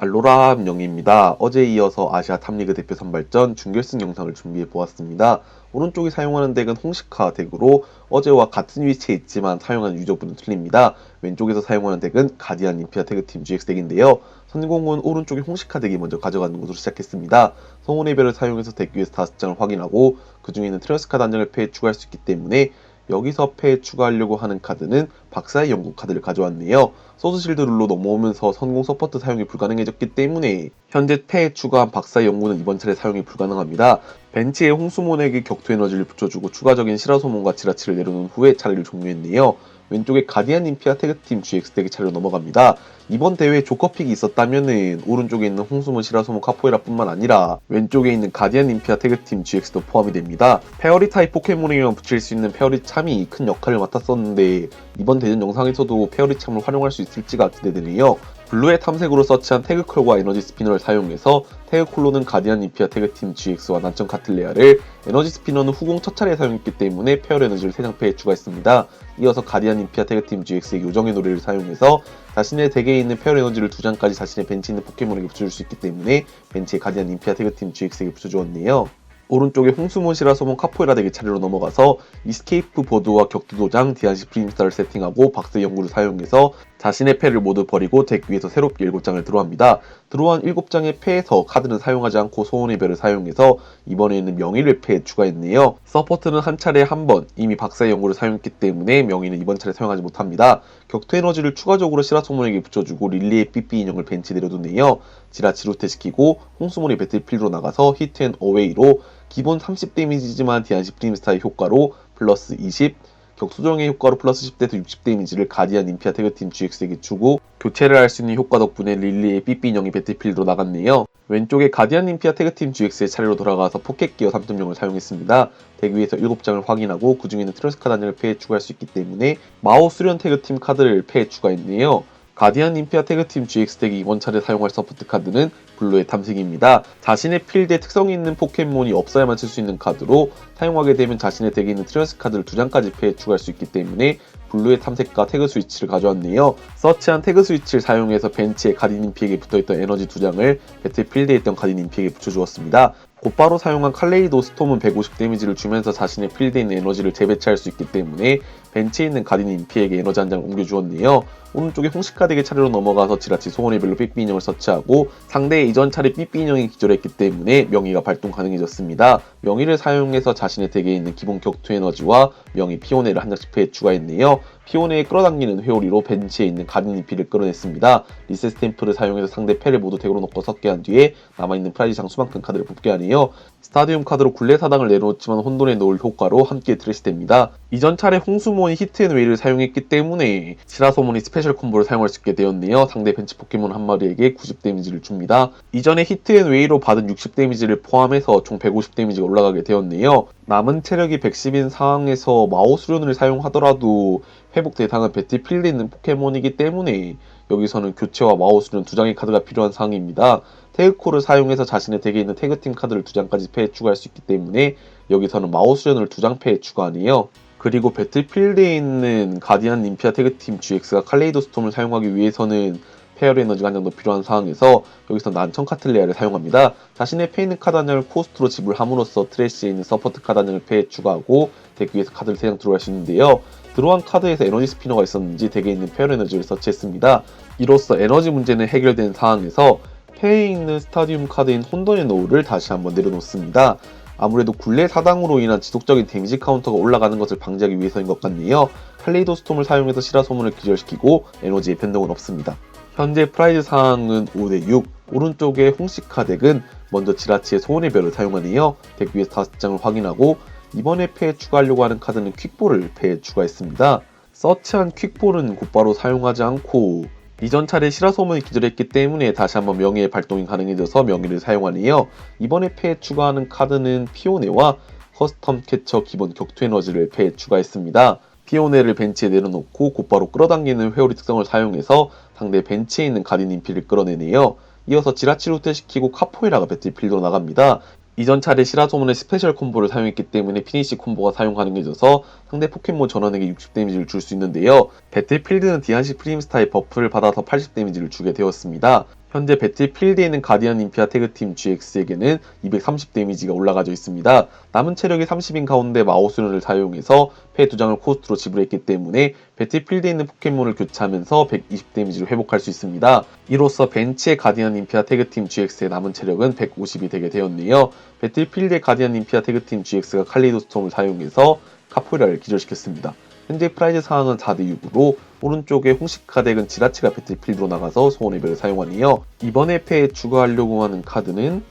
알로라 함영입니다. 어제에 이어서 아시아 탑리그 대표 선발전 준결승 영상을 준비해 보았습니다. 오른쪽이 사용하는 덱은 홍시카 덱으로 어제와 같은 위치에 있지만 사용하는 유저분은 틀립니다. 왼쪽에서 사용하는 덱은 가디안 인피아 태그팀 GX 덱인데요. 선공은 오른쪽에 홍시카 덱이 먼저 가져가는 것으로 시작했습니다. 성운의 별을 사용해서 덱 위에서 5장을 확인하고 그 중에 있는 트레스 카드 한 장을 패에 추가할 수 있기 때문에 여기서 패에 추가하려고 하는 카드는 박사의 영국 카드를 가져왔네요. 소스실드 룰로 넘어오면서 선공 서포트 사용이 불가능해졌기 때문에 현재 패에 추가한 박사의 영구는 이번 차례 사용이 불가능합니다. 벤치에 홍수몬에게 격투 에너지를 붙여주고 추가적인 시라소몬과 지라치를 내려놓은 후에 차례를 종료했네요. 왼쪽에 가디안 인피아 태그팀 GX 덱의 차례로 넘어갑니다. 이번 대회에 조커픽이 있었다면은 오른쪽에 있는 홍수몬 시라소몬 카포에라 뿐만 아니라 왼쪽에 있는 가디안 인피아 태그팀 GX도 포함이 됩니다. 페어리 타입 포켓몬에게만 붙일 수 있는 페어리 참이 큰 역할을 맡았었는데 이번 대전 영상에서도 페어리 참을 활용할 수 있을지가 기대되네요. 블루의 탐색으로 서치한 태그콜과 에너지 스피너를 사용해서 태그콜로는 가디안 인피아 태그팀 GX와 난청 카틀레아를, 에너지 스피너는 후공 첫 차례에 사용했기 때문에 페어 에너지를 3장 패에 추가했습니다. 이어서 가디안 인피아 태그팀 GX의 요정의 노래를 사용해서 자신의 덱에 있는 페어 에너지를 2장까지 자신의 벤치에 있는 포켓몬에게 붙여줄 수 있기 때문에 벤치에 가디안 인피아 태그팀 GX에게 붙여주었네요. 오른쪽에 홍수몬 시라소몬 카포에라 덱의 차례로 넘어가서 이스케이프 보드와 격투 도장, 디안시 프리미스타를 세팅하고 박스의 연구를 사용해서 자신의 패를 모두 버리고 덱 위에서 새롭게 7장을 드로우합니다. 드로우한 7장의 패에서 카드는 사용하지 않고 소원의 별을 사용해서 이번에는 명의를 패에 추가했네요. 서포트는 한 차례에 한 번, 이미 박사의 연구를 사용했기 때문에 명의는 이번 차례 사용하지 못합니다. 격투 에너지를 추가적으로 시라소몬에게 붙여주고 릴리의 삐삐 인형을 벤치에 내려두네요. 지라치 루테시키고 홍수몬이 배틀필드로 나가서 히트앤 어웨이로 기본 30 데미지지만 디안시 프리미스타의 효과로 플러스 20, 격수정의 효과로 플러스 10대에서 60 데미지를 가디안 인피아 태그팀 GX에게 주고 교체를 할 수 있는 효과 덕분에 릴리의 삐삐 인형이 배틀필드로 나갔네요. 왼쪽에 가디안 인피아 태그팀 GX의 차례로 돌아가서 포켓 기어 3.0을 사용했습니다. 덱 위에서 7장을 확인하고 그 중에는 트레스카 단을 패에 추가할 수 있기 때문에 마오 수련 태그팀 카드를 패에 추가했네요. 가디안 인피아 태그팀 GX 덱이 이번 차례 사용할 서포트 카드는 블루의 탐색입니다. 자신의 필드에 특성이 있는 포켓몬이 없어야만 쓸 수 있는 카드로 사용하게 되면 자신의 덱에 있는 트랜스 카드를 2장까지 패에 추가할 수 있기 때문에 블루의 탐색과 태그 스위치를 가져왔네요. 서치한 태그 스위치를 사용해서 벤치에 가디안 인피에게 붙어있던 에너지 2장을 배틀필드에 있던 가디안 인피에게 붙여주었습니다. 곧바로 사용한 칼레이도 스톰은 150 데미지를 주면서 자신의 필드에 있는 에너지를 재배치할 수 있기 때문에 벤치에 있는 가디안 인피에게 에너지 한 장 옮겨주었네요. 오른쪽에 홍시카 덱의 차례로 넘어가서 지라치 소원의 별로 삐삐 인형을 서치하고 상대의 이전 차례 삐삐 인형이 기절했기 때문에 명의가 발동 가능해졌습니다. 명의를 사용해서 자신의 덱에 있는 기본 격투 에너지와 명의 피오네를 한 장씩 패에 추가했네요. 피오네에 끌어당기는 회오리로 벤치에 있는 가디안 인피를 끌어냈습니다. 리셋 스탬프를 사용해서 상대 패를 모두 덱으로 넣고 섞게 한 뒤에 남아있는 프라이즈 장수만큼 카드를 뽑게 하네요. 스타디움 카드로 굴레 사당을 내려놓지만 혼돈에 넣을 효과로 함께 트래시됩니다. 이전 차례 홍수몬이 히트앤웨이를 사용했기 때문에 시라소몬이 스페셜 콤보를 사용할 수 있게 되었네요. 상대 벤치 포켓몬 한 마리에게 90 데미지를 줍니다. 이전에 히트앤웨이로 받은 60 데미지를 포함해서 총 150 데미지가 올라가게 되었네요. 남은 체력이 110인 상황에서 마오 수련을 사용하더라도 회복 대상은 배틀필드에 있는 포켓몬이기 때문에 여기서는 교체와 마오 수련 2장의 카드가 필요한 상황입니다. 태그콜을 사용해서 자신의 덱에 있는 태그팀 카드를 2장까지 패에 추가할 수 있기 때문에 여기서는 마오 수련을 2장 패에 추가하네요. 그리고 배틀필드에 있는 가디안 인피아 태그팀 GX가 칼레이도 스톰을 사용하기 위해서는 페어 에너지가 한 장 더 필요한 상황에서 여기서 난청 카틀레아를 사용합니다. 자신의 패에 있는 카드 한 장을 코스트로 지불함으로써 트래시에 있는 서포트 카드 한 장을 패에 추가하고 덱 위에서 카드를 3장 들어갈 수 있는데요. 들어간 카드에서 에너지 스피너가 있었는지 덱에 있는 페어 에너지를 서치했습니다. 이로써 에너지 문제는 해결된 상황에서 패에 있는 스타디움 카드인 혼돈의 노우를 다시 한번 내려놓습니다. 아무래도 굴레 사당으로 인한 지속적인 데미지 카운터가 올라가는 것을 방지하기 위해서인 것 같네요. 칼레이도 스톰을 사용해서 시라소몬을 기절시키고 에너지의 변동은 없습니다. 현재 프라이즈 상황은 5대6, 오른쪽의 홍시카 덱은 먼저 지라치의 소원의 별을 사용하네요. 덱 위에서 5장을 확인하고 이번에 패에 추가하려고 하는 카드는 퀵볼을 패에 추가했습니다. 서치한 퀵볼은 곧바로 사용하지 않고 이전 차례 시라소몬이 기절했기 때문에 다시 한번 명의의 발동이 가능해져서 명의를 사용하네요. 이번에 패에 추가하는 카드는 피오네와 커스텀 캐쳐 기본 격투 에너지를 패에 추가했습니다. 피오네를 벤치에 내려놓고 곧바로 끌어당기는 회오리 특성을 사용해서 상대 벤치에 있는 가디안 인피를 끌어내네요. 이어서 지라치 루테시키고 카포에라가 배틀필드로 나갑니다. 이전 차례 시라소몬의 스페셜 콤보를 사용했기 때문에 피니시 콤보가 사용 가능해져서 상대 포켓몬 전원에게 60 데미지를 줄 수 있는데요. 배틀필드는 디안시 프리미스타의 버프를 받아서 80 데미지를 주게 되었습니다. 현재 배틀필드에 있는 가디언 임피아 태그팀 GX에게는 230 데미지가 올라가져 있습니다. 남은 체력이 30인 가운데 마오수련을 사용해서 패 2장을 코스트로 지불했기 때문에 배틀필드에 있는 포켓몬을 교체하면서 120 데미지를 회복할 수 있습니다. 이로써 벤치의 가디언 임피아 태그팀 GX의 남은 체력은 150이 되게 되었네요. 배틀필드의 가디언 임피아 태그팀 GX가 칼리도 스톰을 사용해서 카포에라를 기절시켰습니다. 현재 프라이즈 상황은 4대6으로 오른쪽에 홍시카 덱은 지라치가 배틀필드로 나가서 소원의 별을 사용하네요. 이번에 패에 추가하려고 하는 카드는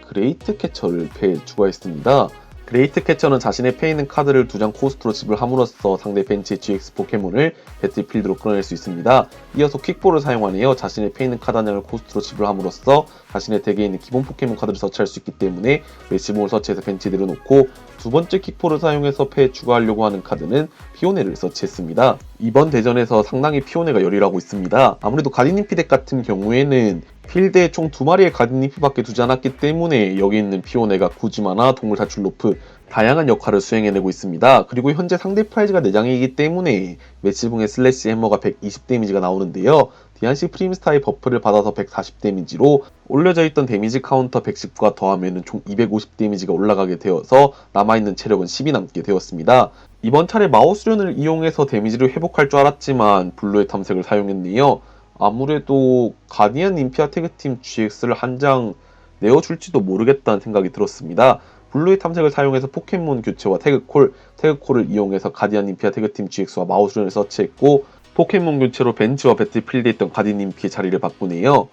그레이트 캐처를 패에 추가했습니다. 그레이트 캐처는 자신의 패에 있는 카드를 2장 코스트로 지불함으로써 상대 벤치의 GX 포켓몬을 배틀필드로 끌어낼 수 있습니다. 이어서 퀵볼을 사용하네요. 자신의 패에 있는 카드 한 장을 코스트로 지불함으로써 자신의 덱에 있는 기본 포켓몬 카드를 서치할 수 있기 때문에 메시봉을 서치해서 벤치에 내려놓고 두 번째 퀵볼을 사용해서 패에 추가하려고 하는 카드는 피오네를 서치했습니다. 이번 대전에서 상당히 피오네가 열일하고 있습니다. 아무래도 가디님피 덱 같은 경우에는 필드에 총 2마리의 가디님피밖에 두지 않았기 때문에 여기 있는 피오네가 구지마나 동물 탈출 로프 다양한 역할을 수행해내고 있습니다. 그리고 현재 상대 프라이즈가 4장이기 때문에 매치붕의 슬래시 해머가 120 데미지가 나오는데요. 디안시 프림스타의 버프를 받아서 140 데미지로 올려져 있던 데미지 카운터 110과 더하면 총 250 데미지가 올라가게 되어서 남아있는 체력은 10이 남게 되었습니다. 이번 차례 마오수련을 이용해서 데미지를 회복할 줄 알았지만 블루의 탐색을 사용했네요. 아무래도 가디언 임피아 태그팀 GX를 한 장 내어줄지도 모르겠다는 생각이 들었습니다. 블루의 탐색을 사용해서 포켓몬 교체와 태그콜을 이용해서 가디언 임피아 태그팀 GX와 마우수련을 서치했고 포켓몬 교체로 벤치와 배틀필드에 있던 가디언 임피의 자리를 바꾸네요.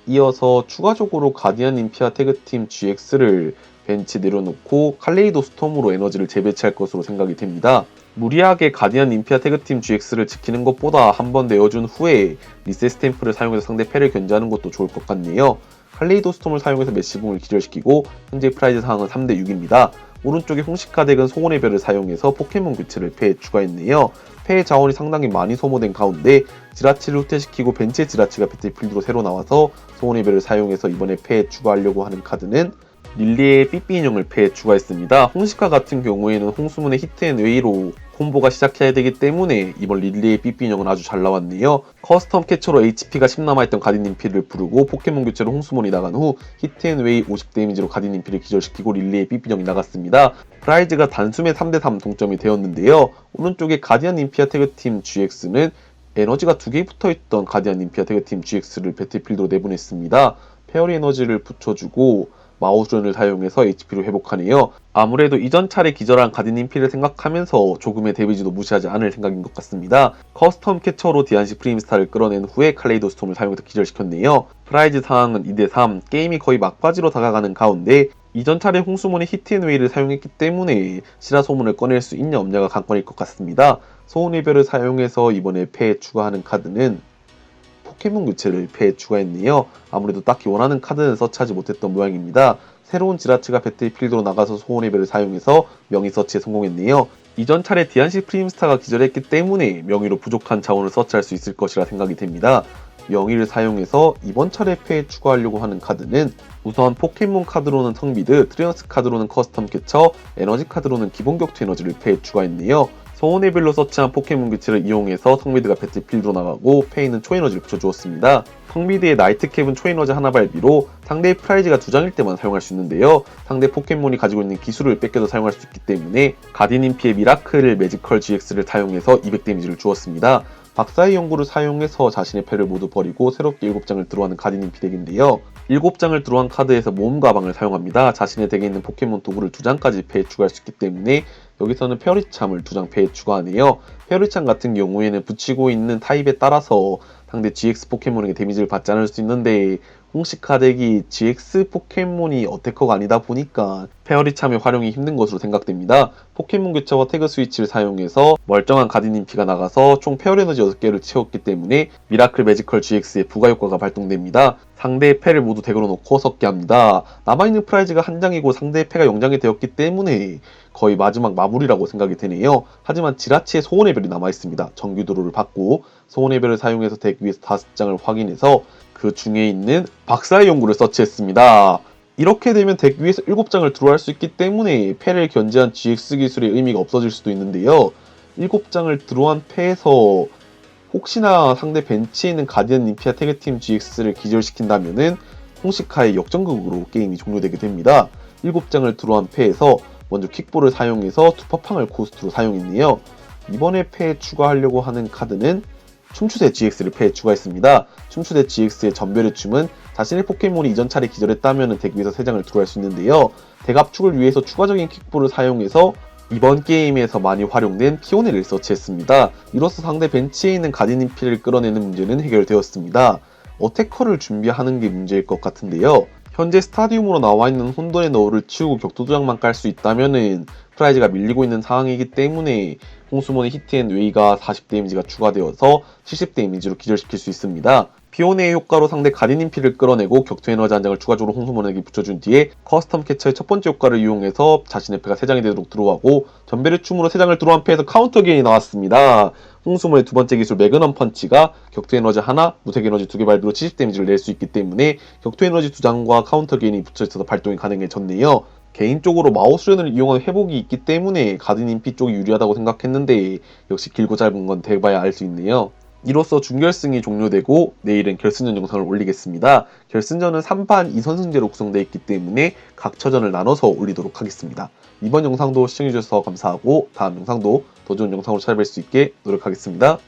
이어서 추가적으로 가디언 임피아 태그팀 GX를 벤치 내려놓고 칼레이도 스톰으로 에너지를 재배치할 것으로 생각이 됩니다. 무리하게 가디언 임피아 태그팀 GX를 지키는 것보다 한번 내어준 후에 리셋 스탬프를 사용해서 상대 패를 견제하는 것도 좋을 것 같네요. 칼레이도 스톰을 사용해서 메시붕을 기절시키고 현재 프라이즈 상황은 3대6입니다. 오른쪽에 홍시카 덱은 소원의 별을 사용해서 포켓몬 교체를 패에 추가했네요. 패의 자원이 상당히 많이 소모된 가운데 지라치를 후퇴시키고 벤치의 지라치가 배틀필드로 새로 나와서 소원의 별을 사용해서 이번에 패에 추가하려고 하는 카드는 릴리의 삐삐 인형을 패에 추가했습니다. 홍시카 같은 경우에는 홍수문의 히트앤웨이로 콤보가 시작해야 되기 때문에 이번 릴리의 삐삐 인형은 아주 잘 나왔네요. 커스텀 캐처로 HP가 10 남아있던 가디님피를 부르고 포켓몬 교체로 홍수문이 나간 후 히트앤웨이 50 데미지로 가디님피를 기절시키고 릴리의 삐삐 인형이 나갔습니다. 프라이즈가 단숨에 3대3 동점이 되었는데요. 오른쪽에 가디언 임피아 태그팀 GX는 에너지가 2개 붙어있던 가디언 임피아 태그팀 GX를 배틀필드로 내보냈습니다. 페어리 에너지를 붙여주고 마오수련을 사용해서 HP를 회복하네요. 아무래도 이전 차례 기절한 가디님피를 생각하면서 조금의 데미지도 무시하지 않을 생각인 것 같습니다. 커스텀 캐처로 디안시 프리임스타를 끌어낸 후에 칼레이도 스톰을 사용해서 기절시켰네요. 프라이즈 상황은 2대3, 게임이 거의 막바지로 다가가는 가운데 이전 차례 홍수문이 히트앤웨이를 사용했기 때문에 실화 소문을 꺼낼 수 있냐 없냐가 관건일 것 같습니다. 소원의 별을 사용해서 이번에 패에 추가하는 카드는 포켓몬 교체를 패에 추가했네요. 아무래도 딱히 원하는 카드는 서치하지 못했던 모양입니다. 새로운 지라치가 배틀필드로 나가서 소원의 별을 사용해서 명의 서치에 성공했네요. 이전 차례 디안시 프림스타가 기절했기 때문에 명의로 부족한 자원을 서치할 수 있을 것이라 생각이 됩니다. 명의를 사용해서 이번 차례 패에 추가하려고 하는 카드는 우선 포켓몬 카드로는 텅비드, 트리언스 카드로는 커스텀 캐쳐, 에너지 카드로는 기본 격투 에너지를 패에 추가했네요. 소원의 별로 서치한 포켓몬 교체를 이용해서 텅비드가 배틀필드로 나가고 패에 있는 초에너지를 붙여주었습니다. 텅비드의 나이트캡은 초에너지 하나 발비로 상대의 프라이즈가 2장일 때만 사용할 수 있는데요. 상대 포켓몬이 가지고 있는 기술을 뺏겨도 사용할 수 있기 때문에 가디님피의 미라클 매지컬 GX를 사용해서 200 데미지를 주었습니다. 박사의 연구를 사용해서 자신의 패를 모두 버리고 새롭게 7장을 들어가는 가디님피 덱인데요. 7장을 들어간 카드에서 모험 가방을 사용합니다. 자신의 덱에 있는 포켓몬 도구를 2장까지 패에 추가할 수 있기 때문에 여기서는 페어리참을 2장 패에 추가하네요. 페어리참 같은 경우에는 붙이고 있는 타입에 따라서 상대 GX 포켓몬에게 데미지를 받지 않을 수 있는데 홍시카 덱이 GX 포켓몬이 어태커가 아니다 보니까 페어리참의 활용이 힘든 것으로 생각됩니다. 포켓몬 교체와 태그 스위치를 사용해서 멀쩡한 가디님피가 나가서 총 페어리 에너지 6개를 채웠기 때문에 미라클 매지컬 GX의 부가 효과가 발동됩니다. 상대의 패를 모두 덱으로 놓고 섞게 합니다. 남아있는 프라이즈가 한 장이고 상대의 패가 0장이 되었기 때문에 거의 마지막 마무리라고 생각이 되네요. 하지만 지라치의 소원의 별이 남아있습니다. 정규도로를 받고 소원의 별을 사용해서 덱 위에서 5장을 확인해서 그 중에 있는 박사의 연구를 서치했습니다. 이렇게 되면 덱 위에서 7장을 드로우할 수 있기 때문에 패를 견제한 GX 기술의 의미가 없어질 수도 있는데요. 7장을 드로우한 패에서 혹시나 상대 벤치에 있는 가디언 님피아 태그팀 GX를 기절시킨다면은 홍시카의 역전극으로 게임이 종료되게 됩니다. 7장을 드로한 패에서 먼저 킥볼을 사용해서 투퍼팡을 고스트로 사용했네요. 이번에 패에 추가하려고 하는 카드는 춤추대 GX를 패에 추가했습니다. 춤추대 GX의 전멸의 춤은 자신의 포켓몬이 이전 차례 기절했다면 덱 위에서 3장을 드로할 수 있는데요. 대갑축을 위해서 추가적인 킥볼을 사용해서 이번 게임에서 많이 활용된 피오네를 서치했습니다. 이로써 상대 벤치에 있는 가디님피를 끌어내는 문제는 해결되었습니다. 어태커를 준비하는 게 문제일 것 같은데요. 현재 스타디움으로 나와있는 혼돈의 너울을 치우고 격투도장만 깔 수 있다면은 프라이즈가 밀리고 있는 상황이기 때문에 홍수몬의 히트앤웨이가 40 데미지가 추가되어서 70 데미지로 기절시킬 수 있습니다. 피오네의 효과로 상대 가디님피를 끌어내고 격투 에너지 한 장을 추가적으로 홍수몬에게 붙여준 뒤에 커스텀 캐쳐의 첫 번째 효과를 이용해서 자신의 패가 3장이 되도록 드로우하고 전멸의 춤으로 3장을 드로우한 패에서 카운터 게임이 나왔습니다. 홍수몬의 두 번째 기술 매그넘 펀치가 격투 에너지 하나, 무색 에너지 2개 발비로 70 데미지를 낼 수 있기 때문에 격투 에너지 2장과 카운터 게임이 붙여있어서 발동이 가능해졌네요. 개인적으로 마우스련을 이용한 회복이 있기 때문에 가디님피 쪽이 유리하다고 생각했는데 역시 길고 짧은 건 대봐야 알 수 있네요. 이로써 준결승이 종료되고 내일은 결승전 영상을 올리겠습니다. 결승전은 3판 2선승제로 구성되어 있기 때문에 각 처전을 나눠서 올리도록 하겠습니다. 이번 영상도 시청해주셔서 감사하고 다음 영상도 더 좋은 영상으로 찾아뵐 수 있게 노력하겠습니다.